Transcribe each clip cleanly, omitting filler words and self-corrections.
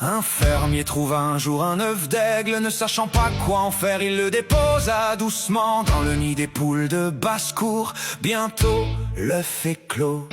Un fermier trouva un jour un œuf d'aigle, ne sachant pas quoi en faire, il le déposa doucement dans le nid des poules de basse-cour. Bientôt, l'œuf éclos,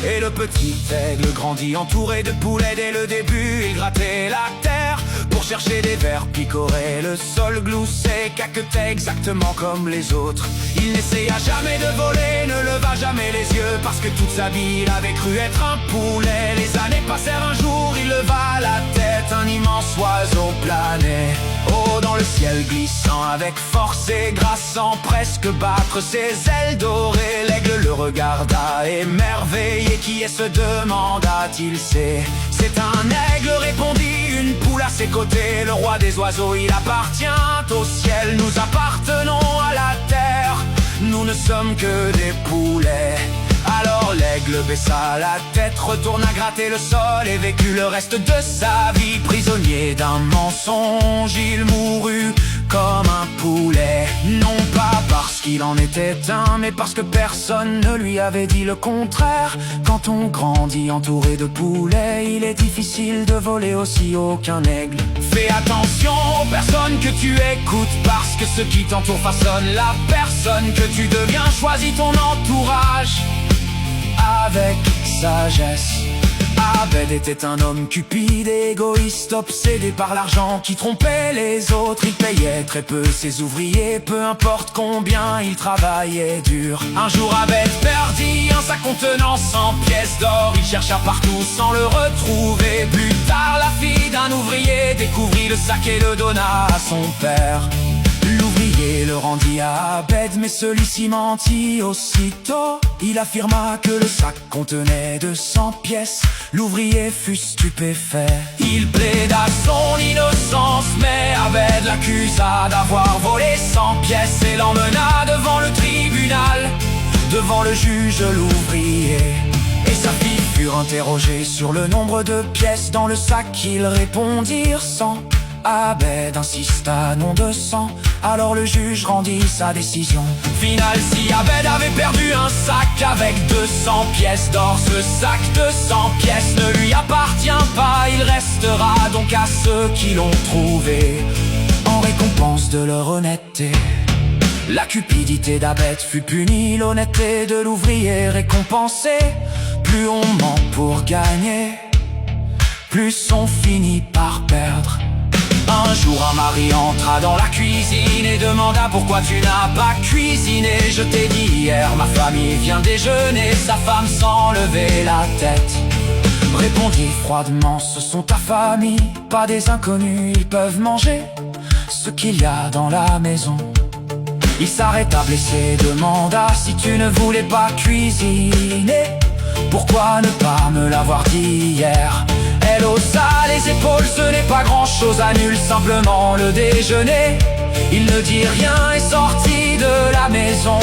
et le petit aigle grandit entouré de poulets. Dès le début, il grattait la terre pour chercher des vers, picorait le sol, gloussait, caquetait exactement comme les autres. Il n'essaya jamais de voler, ne leva jamais les yeux, parce que toute sa vie, il avait cru être un poulet. Les années passèrent, un jour, il leva la tête, un immense oiseau planait haut dans le ciel, glissant avec force et grâce, sans presque battre ses ailes dorées. L'aigle le regarda émerveillé. Qui est, se demanda-t-il? C'est un aigle, répondit une poule à ses côtés. Le roi des oiseaux, il appartient au ciel, nous appartenons à la terre, nous ne sommes que des poulets. Alors l'aigle baissa la tête, retourna gratter le sol et vécut le reste de sa vie prisonnier d'un mensonge. Il mourut comme un poulet, non pas parce qu'il en était un, mais parce que personne ne lui avait dit le contraire. Quand on grandit entouré de poulets, il est difficile de voler aussi haut qu'un aigle. Fais attention aux personnes que tu écoutes, parce que ceux qui t'entourent façonnent la personne que tu deviens. Choisis ton entourage avec sagesse. Abed était un homme cupide et égoïste, obsédé par l'argent qui trompait les autres. Il payait très peu ses ouvriers, peu importe combien il travaillait dur. Un jour Abed perdit un sac contenant 100 pièces d'or. Il chercha partout sans le retrouver. Plus tard, la fille d'un ouvrier découvrit le sac et le donna à son père. L'ouvrier le rendit à Abed, mais celui-ci mentit aussitôt. Il affirma que le sac contenait 200 pièces. L'ouvrier fut stupéfait. Il plaida son innocence, mais Abed l'accusa d'avoir volé 100 pièces et l'emmena devant le tribunal, devant le juge. L'ouvrier et sa fille furent interrogés sur le nombre de pièces dans le sac. Ils répondirent 100. Abed insista, non 200. Alors le juge rendit sa décision finale. Si Abed avait perdu un sac avec 200 pièces d'or, ce sac de 100 pièces ne lui appartient pas. Il restera donc à ceux qui l'ont trouvé, en récompense de leur honnêteté. La cupidité d'Abed fut punie, l'honnêteté de l'ouvrier récompensée. Plus on ment pour gagner, plus on finit par perdre. Un jour un mari entra dans la cuisine et demanda: pourquoi tu n'as pas cuisiné? Je t'ai dit hier, ma famille vient déjeuner. Sa femme, sans lever la tête, répondit froidement: ce sont ta famille, pas des inconnus. Ils peuvent manger ce qu'il y a dans la maison. Il s'arrêta blessé, demanda: si tu ne voulais pas cuisiner, pourquoi ne pas me l'avoir dit hier? Elle haussa les épaules, ce n'est pas grand chose, annule simplement le déjeuner. Il ne dit rien et sortit de la maison.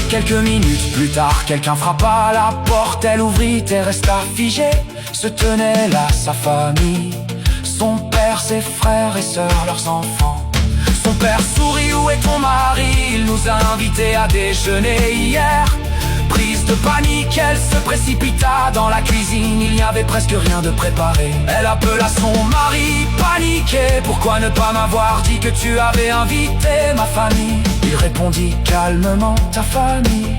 Quelques minutes plus tard, quelqu'un frappa à la porte. Elle ouvrit et resta figée. Se tenait là sa famille, son père, ses frères et sœurs, leurs enfants. Son père sourit: où est ton mari? Il nous a invités à déjeuner hier. Prise de panique, elle se précipita dans la cuisine. Il n'y avait presque rien de préparé. Elle appela son mari, paniqué: pourquoi ne pas m'avoir dit que tu avais invité ma famille? Il répondit calmement: ta famille,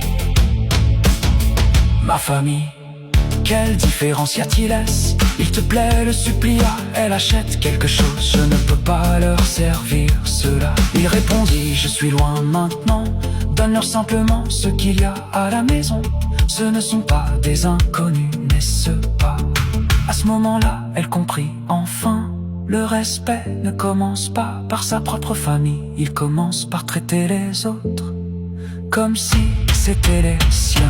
ma famille. Quelle différence y a-t-il? Il te plaît, le supplia. Elle achète quelque chose, je ne peux pas leur servir cela. Il répondit: je suis loin maintenant, donne-leur simplement ce qu'il y a à la maison. Ce ne sont pas des inconnus, n'est-ce pas? À ce moment-là, elle comprit enfin: le respect ne commence pas par sa propre famille. Il commence par traiter les autres comme si c'était les siens.